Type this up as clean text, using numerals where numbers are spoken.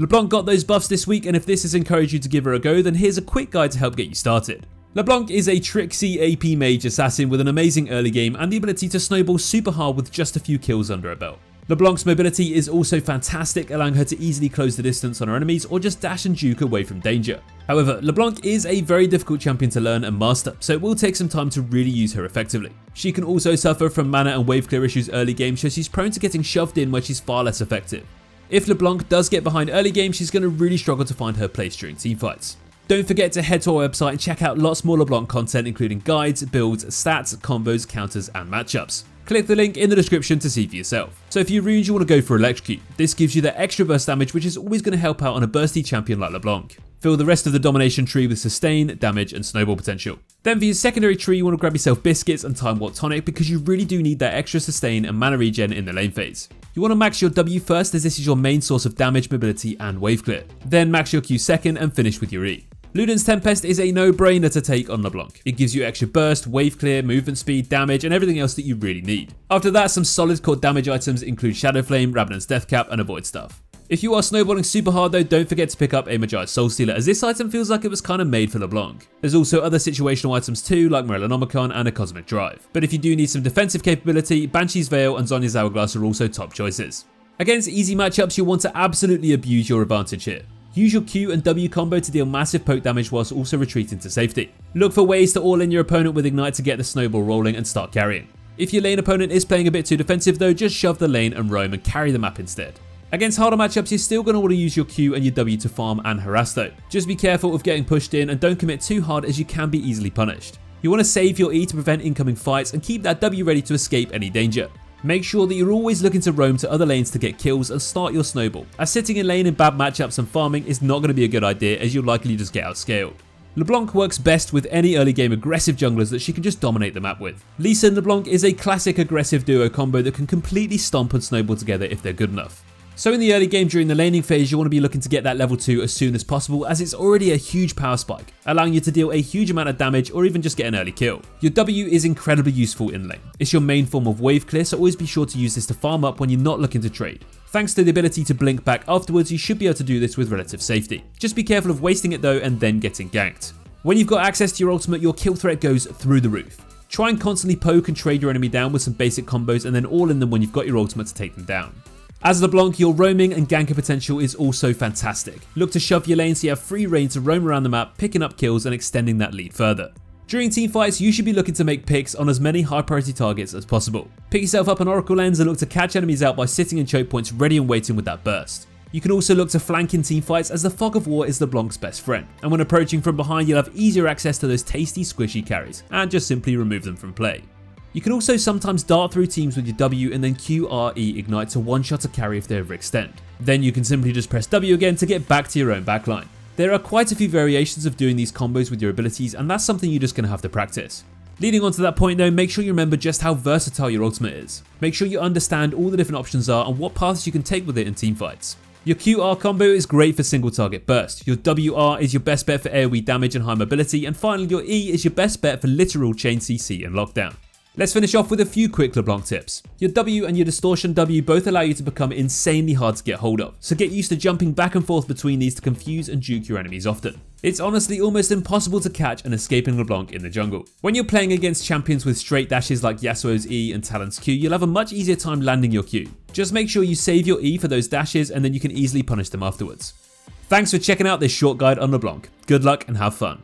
LeBlanc got those buffs this week, and if this has encouraged you to give her a go, then here's a quick guide to help get you started. LeBlanc is a tricksy AP mage assassin with an amazing early game and the ability to snowball super hard with just a few kills under her belt. LeBlanc's mobility is also fantastic, allowing her to easily close the distance on her enemies or just dash and juke away from danger. However, LeBlanc is a very difficult champion to learn and master, so it will take some time to really use her effectively. She can also suffer from mana and wave clear issues early game, so she's prone to getting shoved in where she's far less effective. If LeBlanc does get behind early game, she's going to really struggle to find her place during teamfights. Don't forget to head to our website and check out lots more LeBlanc content, including guides, builds, stats, combos, counters, and matchups. Click the link in the description to see for yourself. So if you're runes, you want to go for Electrocute. This gives you the extra burst damage, which is always going to help out on a bursty champion like LeBlanc. Fill the rest of the domination tree with sustain, damage, and snowball potential. Then for your secondary tree, you want to grab yourself Biscuits and Time Warp Tonic because you really do need that extra sustain and mana regen in the lane phase. You want to max your W first, as this is your main source of damage, mobility, and wave clear. Then max your Q second and finish with your E. Luden's Tempest is a no-brainer to take on LeBlanc. It gives you extra burst, wave clear, movement speed, damage, and everything else that you really need. After that, some solid core damage items include Shadow Flame, Ravenant's Death Cap, and Avoid Stuff. If you are snowballing super hard though, don't forget to pick up a Magi's Soul Stealer, as this item feels like it was kind of made for LeBlanc. There's also other situational items too, like Morellonomicon and a Cosmic Drive. But if you do need some defensive capability, Banshee's Veil and Zhonya's Hourglass are also top choices. Against easy matchups, you'll want to absolutely abuse your advantage here. Use your Q and W combo to deal massive poke damage whilst also retreating to safety. Look for ways to all in your opponent with Ignite to get the snowball rolling and start carrying. If your lane opponent is playing a bit too defensive though, just shove the lane and roam and carry the map instead. Against harder matchups, you're still going to want to use your Q and your W to farm and harass though. Just be careful of getting pushed in and don't commit too hard, as you can be easily punished. You want to save your E to prevent incoming fights and keep that W ready to escape any danger. Make sure that you're always looking to roam to other lanes to get kills and start your snowball, as sitting in lane in bad matchups and farming is not going to be a good idea, as you'll likely just get outscaled. LeBlanc works best with any early game aggressive junglers that she can just dominate the map with. Lisa and LeBlanc is a classic aggressive duo combo that can completely stomp and snowball together if they're good enough. So in the early game during the laning phase, you want to be looking to get that level 2 as soon as possible, as it's already a huge power spike, allowing you to deal a huge amount of damage or even just get an early kill. Your W is incredibly useful in lane. It's your main form of wave clear, so always be sure to use this to farm up when you're not looking to trade. Thanks to the ability to blink back afterwards, you should be able to do this with relative safety. Just be careful of wasting it though and then getting ganked. When you've got access to your ultimate, your kill threat goes through the roof. Try and constantly poke and trade your enemy down with some basic combos and then all in them when you've got your ultimate to take them down. As LeBlanc, your roaming and ganker potential is also fantastic. Look to shove your lane so you have free reign to roam around the map, picking up kills and extending that lead further. During teamfights, you should be looking to make picks on as many high priority targets as possible. Pick yourself up an Oracle Lens and look to catch enemies out by sitting in choke points ready and waiting with that burst. You can also look to flank in teamfights, as the Fog of War is LeBlanc's best friend, and when approaching from behind you'll have easier access to those tasty squishy carries, and just simply remove them from play. You can also sometimes dart through teams with your W and then QRE Ignite to one-shot a carry if they overextend. Then you can simply just press W again to get back to your own backline. There are quite a few variations of doing these combos with your abilities, and that's something you're just going to have to practice. Leading on to that point though, make sure you remember just how versatile your ultimate is. Make sure you understand all the different options are and what paths you can take with it in teamfights. Your QR combo is great for single target burst, your WR is your best bet for AoE damage and high mobility, and finally your E is your best bet for literal chain CC and lockdown. Let's finish off with a few quick LeBlanc tips. Your W and your Distortion W both allow you to become insanely hard to get hold of, so get used to jumping back and forth between these to confuse and juke your enemies often. It's honestly almost impossible to catch an escaping LeBlanc in the jungle. When you're playing against champions with straight dashes like Yasuo's E and Talon's Q, you'll have a much easier time landing your Q. Just make sure you save your E for those dashes and then you can easily punish them afterwards. Thanks for checking out this short guide on LeBlanc. Good luck and have fun.